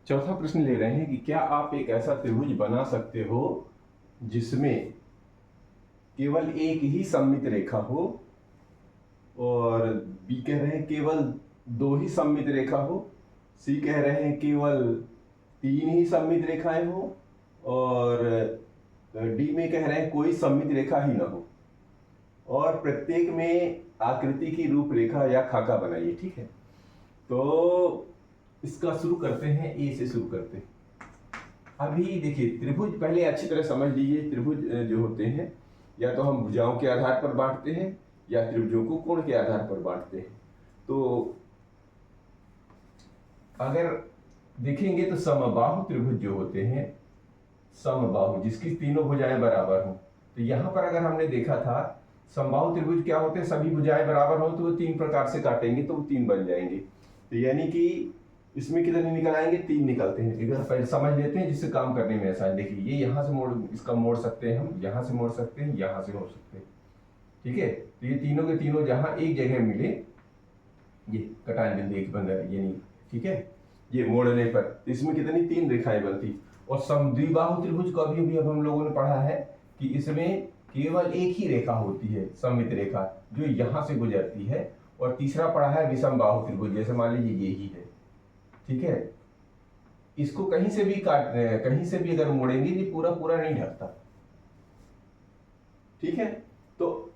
चौथा प्रश्न ले रहे हैं कि क्या आप एक ऐसा त्रिभुज बना सकते हो जिसमें केवल एक ही सममित रेखा हो, और बी कह रहे हैं केवल दो ही सममित रेखा हो, सी कह रहे हैं केवल तीन ही सममित रेखाएं हो, और डी में कह रहे हैं कोई सममित रेखा ही ना हो, और प्रत्येक में आकृति की रूपरेखा या खाका बनाइए। ठीक है, तो इसका शुरू करते हैं, ए से शुरू करते हैं। अभी देखिए, त्रिभुज पहले अच्छी तरह समझ लीजिए। त्रिभुज जो होते हैं या तो हम भुजाओं के आधार पर बांटते हैं या त्रिभुजों को कोण के आधार पर बांटते हैं। तो अगर देखेंगे तो समबाहु त्रिभुज जो होते हैं, समबाहु जिसकी तीनों भुजाएं बराबर हों, तो यहां पर अगर हमने देखा था समबाहु त्रिभुज क्या होते हैं, सभी भुजाएं बराबर हो तो वो तीन प्रकार से काटेंगे तो वो तीन बन जाएंगे। तो यानी कि इसमें कितने निकल आएंगे, तीन निकलते हैं। एक बार पहले समझ लेते हैं जिससे काम करने में आसान। देखिए, ये यहाँ से मोड़, इसका मोड़ सकते हैं हम, यहाँ से मोड़ सकते हैं, यहाँ से मोड़ सकते हैं। ठीक है, तो ये तीनों के तीनों जहां एक जगह मिले, ये कटान बिंदु एक बन रहा है, ये नहीं। ठीक है, ये मोड़ने पर तो इसमें कितनी, तीन रेखाएं बनती। और समद्विबाहु त्रिभुज को अभी अब हम लोगों ने पढ़ा है कि इसमें केवल एक ही रेखा होती है, सममित रेखा, जो यहां से गुजरती है। और तीसरा पढ़ा है विषम बाहु त्रिभुज, जैसे मान लीजिए ये ही है। ठीक है, इसको कहीं से भी काट, कहीं से भी अगर मोड़ेंगे ये पूरा पूरा नहीं ढकता। ठीक है, तो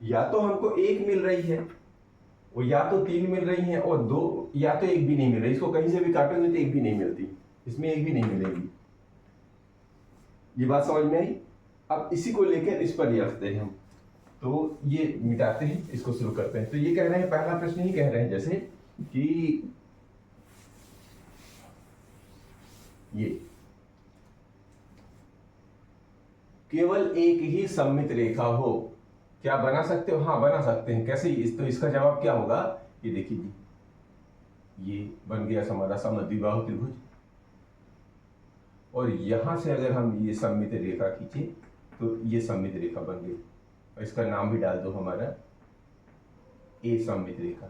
या तो हमको एक मिल रही है, और या तो तीन मिल रही है, और दो, या तो एक भी नहीं मिल रही। इसको कहीं से भी काटोगे तो एक भी नहीं मिलती, इसमें एक भी नहीं मिलेगी। ये बात समझ में आई। अब इसी को लेकर इस पर रखते हैं हम, तो ये मिटाते हैं, इसको शुरू करते हैं। तो ये कह रहे हैं, पहला प्रश्न ही कह रहे हैं जैसे कि ये केवल एक ही सममित रेखा हो, क्या बना सकते हो? हाँ, बना सकते हैं। कैसे? तो इसका जवाब क्या होगा, ये देखिए जी, ये बन गया हमारा समद्विबाहु त्रिभुज। और यहां से अगर हम ये सममित रेखा खींचे तो ये सममित रेखा बन गई, और इसका नाम भी डाल दो हमारा ए सममित रेखा।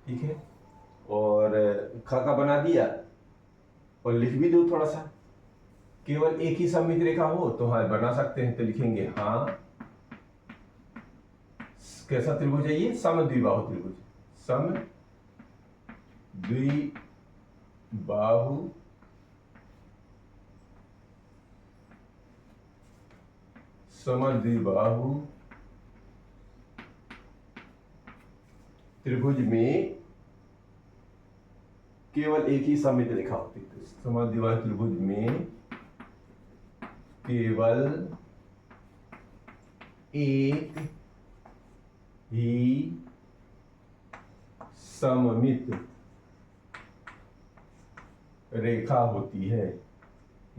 ठीक है, और खाका बना दिया, और लिख भी दो थोड़ा सा। केवल एक ही सममित रेखा हो तो हाँ बना सकते हैं, तो लिखेंगे हाँ। कैसा त्रिभुज है ये? समद्विबाहु त्रिभुज। समद्विबाहु समद्विबाहु त्रिभुज में केवल एक ही सममित रेखा होती है। समद्विबाहु त्रिभुज में केवल एक ही सममित रेखा होती है,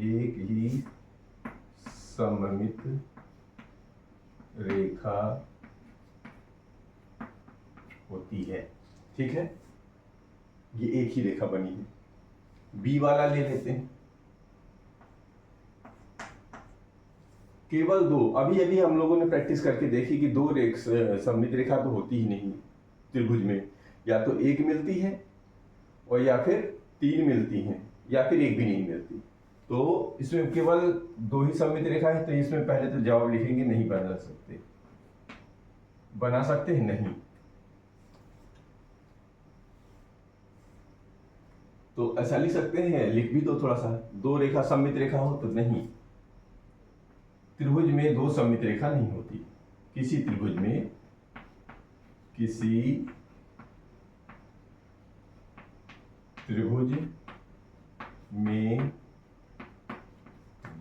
एक ही सममित रेखा होती है। ठीक है, ये एक ही रेखा बनी है। बी वाला ले लेते हैं, केवल दो। अभी अभी हम लोगों ने प्रैक्टिस करके देखी कि दो सममित रेखा तो होती ही नहीं त्रिभुज में, या तो एक मिलती है, और या फिर तीन मिलती हैं, या फिर एक भी नहीं मिलती। तो इसमें केवल दो ही सममित रेखा है, तो इसमें पहले तो जवाब लिखेंगे नहीं बना सकते। बना सकते हैं? नहीं। तो ऐसा लिख सकते हैं, लिख भी दो थोड़ा सा। दो रेखा सममित रेखा हो तो नहीं, त्रिभुज में दो सममित रेखा नहीं होती। किसी त्रिभुज में, किसी त्रिभुज में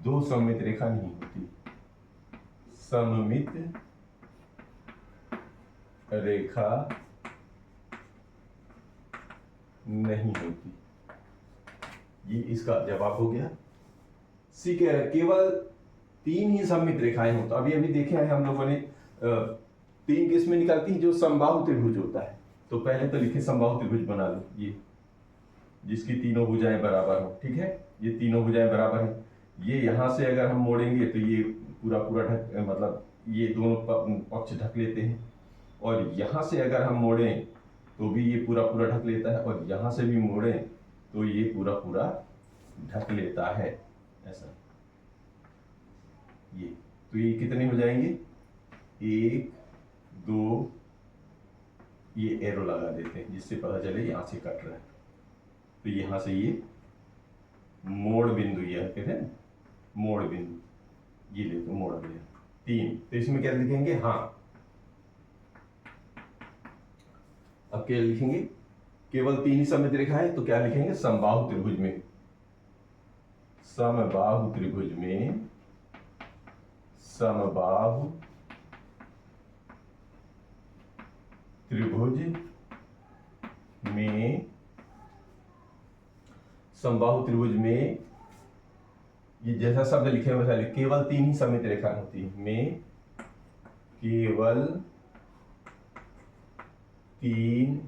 दो सममित रेखा नहीं होती। सममित रेखा नहीं होती। ये इसका जवाब हो गया। सी कह रहे केवल तीन ही सममित रेखाएं हो। तो अभी अभी देखे हैं हम लोगों ने, तीन किस में निकलती है, जो समबाहु त्रिभुज होता है। तो पहले तो लिखे समबाहु त्रिभुज बना लो, ये जिसकी तीनों भुजाएं बराबर हो। ठीक है, ये तीनों भुजाएं बराबर है। ये यहां से अगर हम मोड़ेंगे तो ये पूरा पूरा ढक, मतलब ये दोनों पक्ष ढक लेते हैं। और यहां से अगर हम मोड़ें तो भी ये पूरा पूरा ढक लेता है, और यहां से भी मोड़ें तो ये पूरा पूरा ढक लेता है ऐसा। ये कितने हो जाएंगे, 1 2, ये एरो लगा देते हैं जिससे पता चले यहाँ से कट रहा है। तो यहाँ से ये मोड़ बिंदु, ये कहते हैं मोड़ बिंदु, ये देखो मोड़ गया 3। तो इसमें क्या लिखेंगे, हाँ अब क्या लिखेंगे, केवल 3 ही सममित रेखा है तो क्या लिखेंगे, समबाहु त्रिभुज में, समबाहु त्रिभुज में, समबाहु त्रिभुज में, समबाहु त्रिभुज में, ये जैसा शब्द लिखे हैं वैसा लिख, केवल 3 ही सममित रेखा होती है, में केवल 3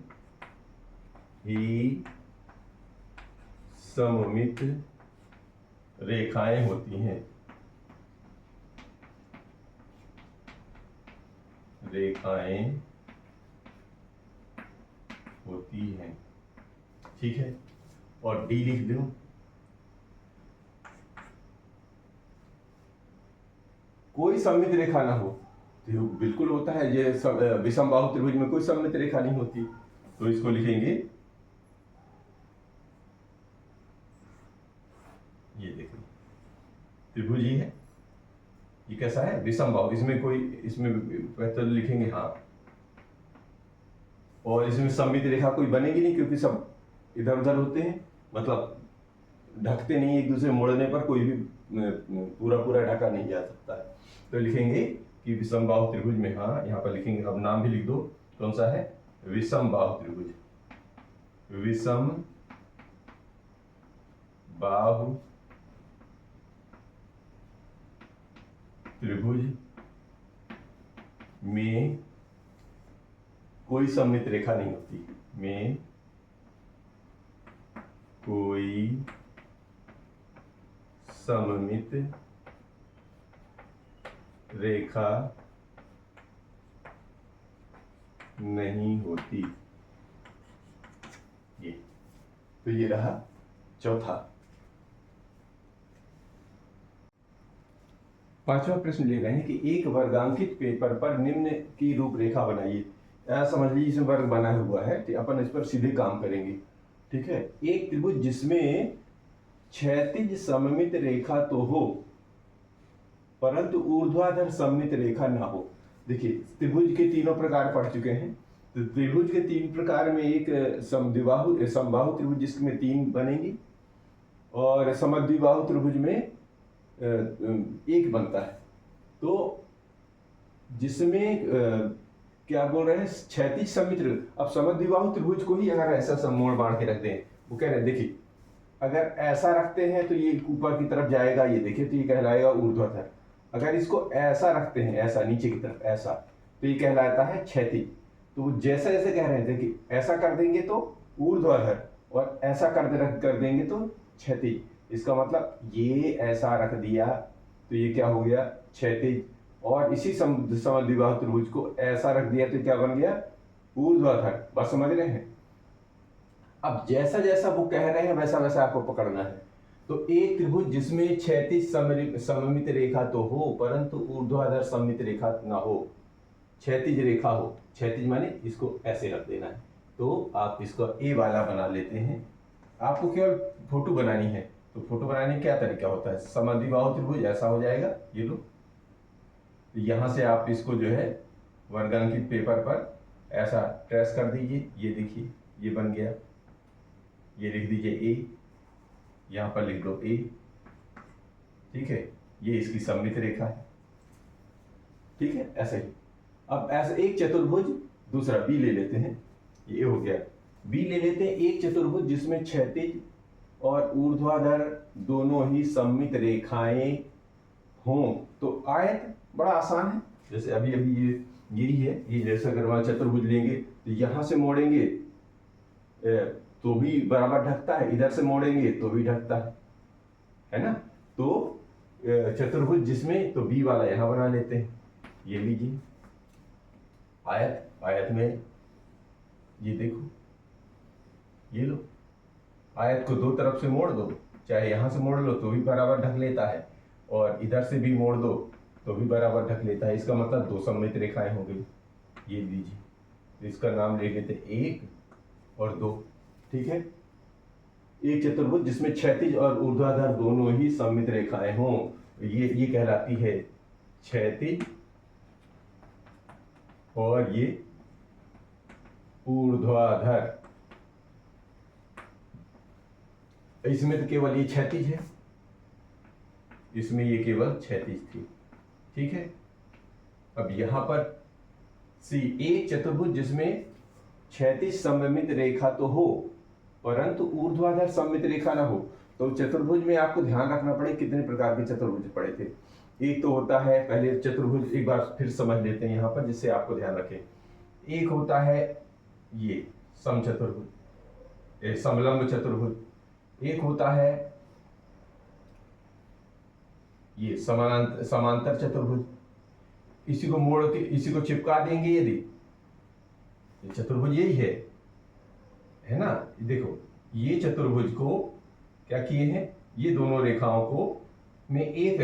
ही सममित रेखाएं होती हैं, रेखाएं होती हैं, ठीक है। और डी लिख दो, कोई सममित रेखा ना हो, तो बिल्कुल होता है ये विषमबाहु त्रिभुज में कोई सममित रेखा नहीं होती, तो इसको लिखेंगे, ये देखो त्रिभुज ही है, ये कैसा है, विषमबाहु, इसमें कोई, इसमें बेहतर लिखेंगे हाँ, और इसमें सममित रेखा कोई बनेगी नहीं क्योंकि सब इधर उधर होते हैं, मतलब ढकते नहीं, एक दूसरे मोड़ने पर कोई भी पूरा पूरा ढका नहीं जा सकता है। तो लिखेंगे कि विषमबाहु त्रिभुज में, हाँ यहाँ पर लिखेंगे, अब नाम भी लिख दो, कौन सा है, विषमबाहु त्रिभुज, विषमबाहु त्रिभुज में कोई सममित रेखा नहीं होती, में कोई सममित रेखा नहीं होती, ये तो ये रहा चौथा। 5वां प्रश्न ले रहे हैं कि एक वर्गांकित पेपर पर निम्न की रूपरेखा बनाइए। समझ लीजिए इसमें वर्ग बना हुआ है, तो अपन इस पर सीधे काम करेंगे, ठीक है। एक त्रिभुज जिसमें क्षैतिज सममित रेखा तो हो परंतु ऊर्ध्वाधर सममित रेखा ना हो। देखिए त्रिभुज के तीनों प्रकार पढ़ चुके हैं, तो त्रिभुज के 3 प्रकार में एक समबाहु त्रिभुज जिसमें 3 बनेंगी, और समद्विबाहु त्रिभुज में 1 बनता है। तो जिसमें क्या बोल रहे हैं, क्षैतिज सममित, अब समद्विबाहु त्रिभुज को ही अगर ऐसा सब मोड़ बांध के रख दें, वो कह रहे हैं देखिए अगर ऐसा रखते हैं तो ये ऊपर की तरफ जाएगा, ये देखिए तो ये कहलाएगा ऊर्ध्वाधर। अगर इसको ऐसा रखते हैं, ऐसा नीचे की तरफ ऐसा, तो ये कहलाता है क्षैतिज। तो जैसे जैसे कह रहे थे कि ऐसा कर देंगे तो ऊर्ध्वाधर, और ऐसा कर देंगे तो क्षैतिज। इसका मतलब ये ऐसा रख दिया तो ये क्या हो गया, क्षैतिज, और इसी समद्विबाहु त्रिभुज को ऐसा रख दिया तो क्या बन गया, ऊर्ध्वाधर। बस समझ रहे हैं। अब जैसा जैसा वो कह रहे हैं वैसा वैसा आपको पकड़ना है। तो एक त्रिभुज जिसमें क्षैतिज सममित रेखा तो हो परंतु ऊर्ध्वाधर सममित रेखा ना हो, क्षैतिज रेखा हो, क्षैतिज माने इसको ऐसे रख देना है। तो आप इसको ए वाला बना लेते हैं। आपको केवल फोटो बनानी है, तो फोटो बनाने का क्या तरीका होता है, समद्विबाहु त्रिभुज ऐसा हो जाएगा, ये लो, तो यहाँ से आप इसको जो है वर्गांकित पेपर पर ऐसा ट्रेस कर दीजिए, ये देखिए ये बन गया, ये लिख दीजिए ए, यहाँ पर लिख दो ए, ठीक है, ये इसकी सममित रेखा है, ठीक है, ऐसे ही। अब ऐसे एक चतुर्भुज, दूसरा बी ले लेते हैं, ये हो गया, बी ले लेते हैं एक चतुर्भुज जिसमें क्षैतिज और ऊर्ध्वाधर दोनों ही सममित रेखाएं हों। तो आयत बड़ा आसान है, जैसे अभी ये यही है, ये जैसे अगर वहां चतुर्भुज लेंगे तो यहां से मोड़ेंगे तो भी बराबर ढकता है, इधर से मोड़ेंगे तो भी ढकता है ना। तो चतुर्भुज जिसमें, तो बी वाला यहां बना लेते हैं, ये लीजिए आयत, आयत में ये देखो, ये लो, आयत को दो तरफ से मोड़ दो, चाहे यहाँ से मोड़ लो तो भी बराबर ढक लेता है, और इधर से भी मोड़ दो तो भी बराबर ढक लेता है। इसका मतलब दो सममित रेखाएं हो गई। ये लीजिए, तो इसका नाम ले लेते एक और दो। ठीक है, एक चतुर्भुज जिसमें क्षैतिज और ऊर्ध्वाधर दोनों ही सममित रेखाएं हों, ये कहलाती है क्षैतिज और ये ऊर्ध्वाधर। इसमें तो केवल ये क्षैतिज है, इसमें ये केवल क्षैतिज थी। ठीक है, अब यहां पर सी, एक चतुर्भुज जिसमें क्षैतिज सममित रेखा तो हो परंतु ऊर्ध्वाधर सममित रेखा ना हो। तो चतुर्भुज में आपको ध्यान रखना पड़े कितने प्रकार के चतुर्भुज पड़े थे। एक तो होता है, पहले चतुर्भुज एक बार फिर समझ लेते हैं यहां पर, जिससे आपको ध्यान रखें। एक होता है ये समचतुर्भुज, समलंब चतुर्भुज। एक होता है ये समांतर चतुर्भुज। इसी को मोड़ के इसी को चिपका देंगे, यदि ये चतुर्भुज यही है ना। देखो, ये चतुर्भुज को क्या किए हैं, ये दोनों रेखाओं को में एक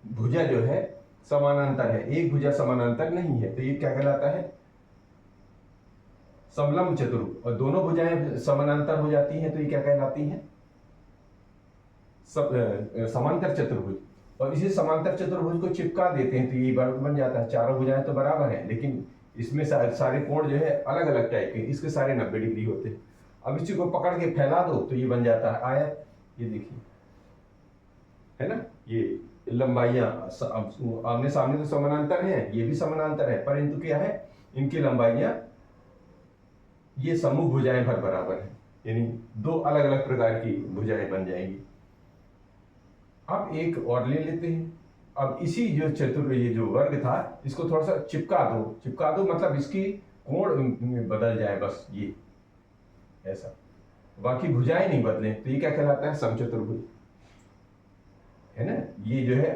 भुजा जो है समानांतर है, एक भुजा समानांतर नहीं है, तो ये क्या कहलाता है, समलंब चतुर्भुज। और दोनों भुजाएं समानांतर हो जाती हैं तो ये क्या कहलाती हैं, समांतर चतुर्भुज। और इसी समांतर चतुर्भुज को चिपका देते हैं तो ये बन जाता है। चारों भुजाएं तो बराबर है, लेकिन इसमें सारे कोण जो है अलग अलग टाइप के, इसके सारे 90 डिग्री होते हैं। अब इसी को पकड़ के फैला दो तो ये बन जाता है आयत। ये देखिए, है ना, ये लंबाइयां आमने सामने तो समानांतर हैं, ये भी समानांतर है, परंतु क्या है, इनकी लंबाइयां ये सम्मुख भुजाएं भर बराबर है, यानी दो अलग अलग प्रकार की भुजाएं बन जाएंगी। अब एक और ले लेते हैं। अब इसी जो ये जो वर्ग था, इसको थोड़ा सा चिपका दो मतलब इसकी कोण बदल जाए, बस ये ऐसा, बाकी भुजाएं नहीं बदले, तो ये क्या कहलाता है, समचतुर्भुज, है ना। ये जो है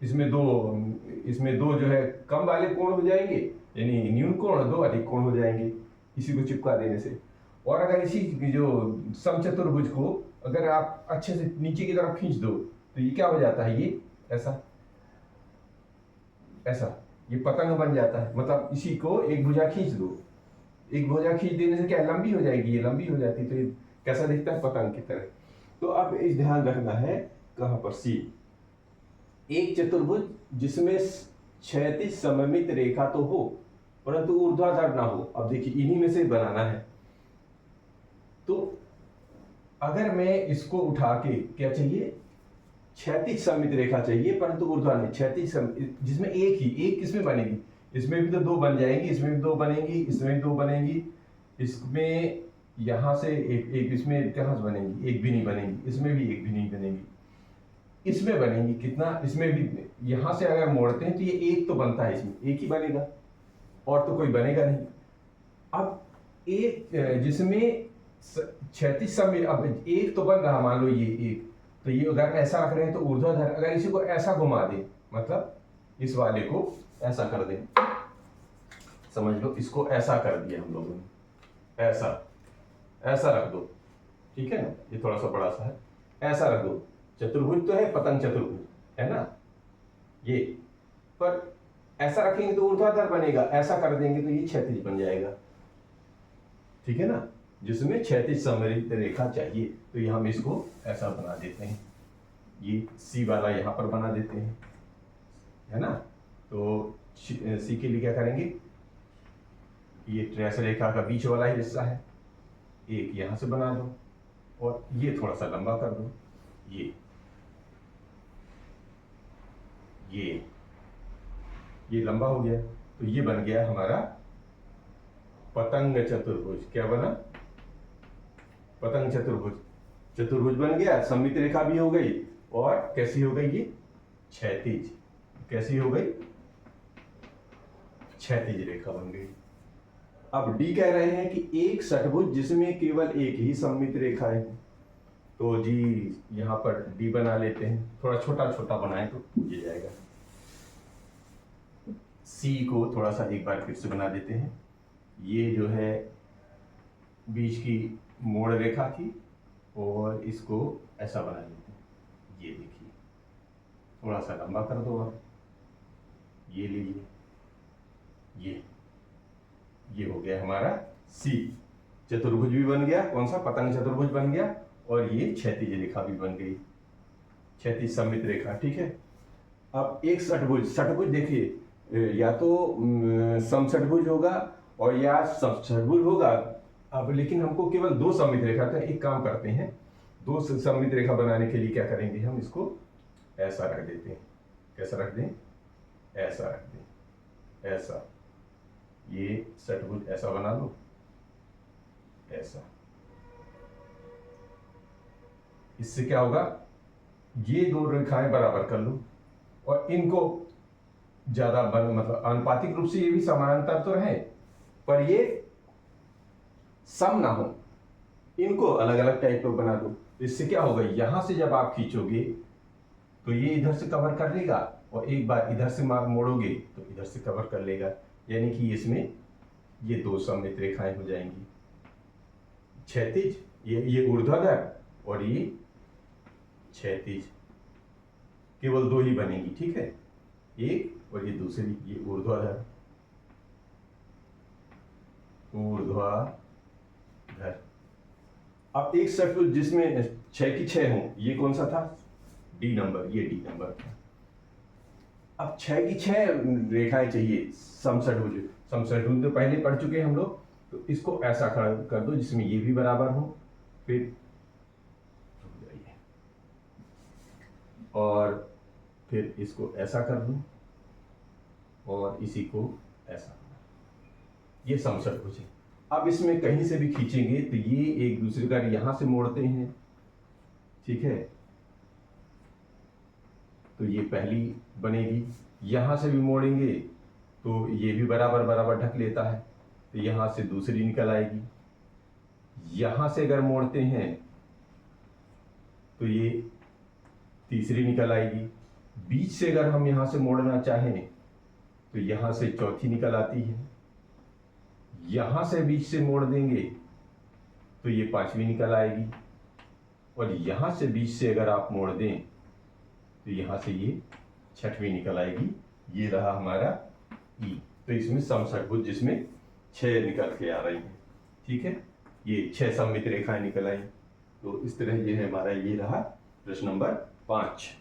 इसमें दो जो है कम वाले कोण हो जाएंगे, यानी न्यून कोण, दो अधिक कोण हो जाएंगे इसी को चिपका देने से। और अगर इसी जो समचतुर्भुज को अगर आप अच्छे से नीचे की तरफ खींच दो तो ये क्या हो जाता है, ये ऐसा ये पतंग बन जाता है। मतलब इसी को एक भुजा खींच दो, एक भुजा खींच देने से क्या लंबी हो जाएगी, ये लंबी हो जाती है, तो ये कैसा दिखता है, पतंग की तरह। तो अब इस ध्यान रखना है कहां पर, सी, एक चतुर्भुज जिसमें क्षैतिज सममित रेखा तो हो परंतु ऊर्ध्वाधर ना हो। अब देखिए, इन्हीं में से बनाना है। तो अगर मैं इसको उठा के, क्या चाहिए, क्षैतिज सममित रेखा चाहिए परंतु ऊर्ध्वाधर नहीं, क्षैतिज जिसमें एक किसमें बनेगी, इसमें भी तो दो बन जाएंगी, इसमें भी दो बनेंगी, इसमें भी दो बनेंगी, इसमें यहां से एक इसमें कहां से बनेंगी, एक भी नहीं बनेगी, इसमें भी एक भी नहीं बनेगी, इसमें बनेंगी कितना, इसमें भी यहां से अगर मोड़ते हैं तो ये एक तो बनता है, इसमें एक ही बनेगा और तो कोई बनेगा नहीं। अब एक जिसमें क्षैतिज सममित, अब एक तो बन रहा, मान लो ये एक, तो ये उधर ऐसा रख रहे हैं तो ऊर्ध्वाधर, अगर इसी को ऐसा घुमा दे, मतलब इस वाले को ऐसा कर दें, समझ लो इसको ऐसा कर दिया हम लोगों ने, ऐसा रख दो, ठीक है ना, ये थोड़ा सा बड़ा सा है, ऐसा रख दो। चतुर्भुज तो है, पतंग चतुर्भुज है ना ये, पर ऐसा रखेंगे तो ऊर्ध्वाधर बनेगा, ऐसा कर देंगे तो ये क्षैतिज बन जाएगा, ठीक है ना, जिसमें क्षैतिज सममित रेखा चाहिए। तो ये हम इसको ऐसा बना देते हैं, ये सी वाला यहाँ पर बना देते हैं, है ना। तो सी के लिए क्या करेंगे, ये ट्रेस रेखा का बीच वाला ही हिस्सा है, एक यहाँ से बना दो और ये थोड़ा सा लंबा कर दो, ये लंबा हो गया, तो ये बन गया हमारा पतंग चतुर्भुज। क्या बना, पतंग चतुर्भुज। चतुर्भुज बन गया, सममित रेखा भी हो गई, और कैसी हो गई, ये क्षैतिज, कैसी हो गई, क्षैतिज रेखा बन गई। अब डी कह रहे हैं कि एक षटभुज जिसमें केवल एक ही सममित रेखा है। तो जी यहां पर डी बना लेते हैं, थोड़ा छोटा छोटा बनाए तो ये जाएगा। सी को थोड़ा सा एक बार फिर से बना देते हैं, ये जो है बीच की मोड़ रेखा थी और इसको ऐसा बना लेते हैं। ये देखिए, थोड़ा सा लंबा कर दो और ये लीजिए, ये हो गया हमारा सी। चतुर्भुज भी बन गया, कौन सा, पतंग चतुर्भुज बन गया, और ये क्षैतिज रेखा भी बन गई, क्षैतिज सममित रेखा। ठीक है, अब एक षटभुज, षटभुज देखिए या तो समषटभुज होगा और या षटभुज होगा। अब लेकिन हमको केवल दो सममित रेखा का, एक काम करते हैं, दो सममित रेखा बनाने के लिए क्या करेंगे, हम इसको ऐसा रख देते हैं। कैसा रख दें, ऐसा रख दें, ऐसा, ये षटभुज ऐसा बना लो, ऐसा। इससे क्या होगा, ये दो रेखाएं बराबर कर लो और इनको ज्यादा मतलब आनुपातिक रूप से ये भी समानांतर तो रहे पर ये सम ना हो, इनको अलग अलग टाइप का बना दो। इससे क्या होगा, यहां से जब आप खींचोगे तो ये इधर से कवर कर लेगा और एक बार इधर से मोड़ोगे तो इधर से कवर कर लेगा, यानी कि इसमें ये दो सममित रेखाएं हो जाएंगी, क्षैतिज, ये ऊर्ध्वाधर और ये क्षैतिज, केवल दो ही बनेगी। ठीक है, एक और ये दूसरी, ये ऊर्ध्वाधर, ऊर्ध्वाधर। अब एक षटभुज जिसमें 6 की 6 हो, ये कौन सा था, डी नंबर, ये डी नंबर था। अब 6 की 6 रेखाएं चाहिए समषटभुज। समषटभुज तो पहले पढ़ चुके हैं हम लोग, तो इसको ऐसा कर दो जिसमें ये भी बराबर हो, फिर और फिर इसको ऐसा कर दूं और इसी को ऐसा, ये समषटभुज है। अब इसमें कहीं से भी खींचेंगे तो ये एक दूसरे का यहां से मोड़ते हैं। ठीक है, तो ये पहली बनेगी, यहां से भी मोड़ेंगे तो ये भी बराबर बराबर ढक लेता है, तो यहां से दूसरी निकल आएगी। यहां से अगर मोड़ते हैं तो ये तीसरी निकल आएगी। बीच से अगर हम यहां से मोड़ना चाहें तो यहां से चौथी निकल आती है। यहां से बीच से मोड़ देंगे तो ये पांचवी निकल आएगी, और यहां से बीच से अगर आप मोड़ दें तो यहां से ये छठवीं निकल आएगी। ये रहा हमारा ई। तो इसमें समषटभुज जिसमें 6 निकल के आ रही है। ठीक है, ये 6 सममित रेखाएं निकल आई। तो इस तरह ये है हमारा, ये रहा प्रश्न नंबर 5।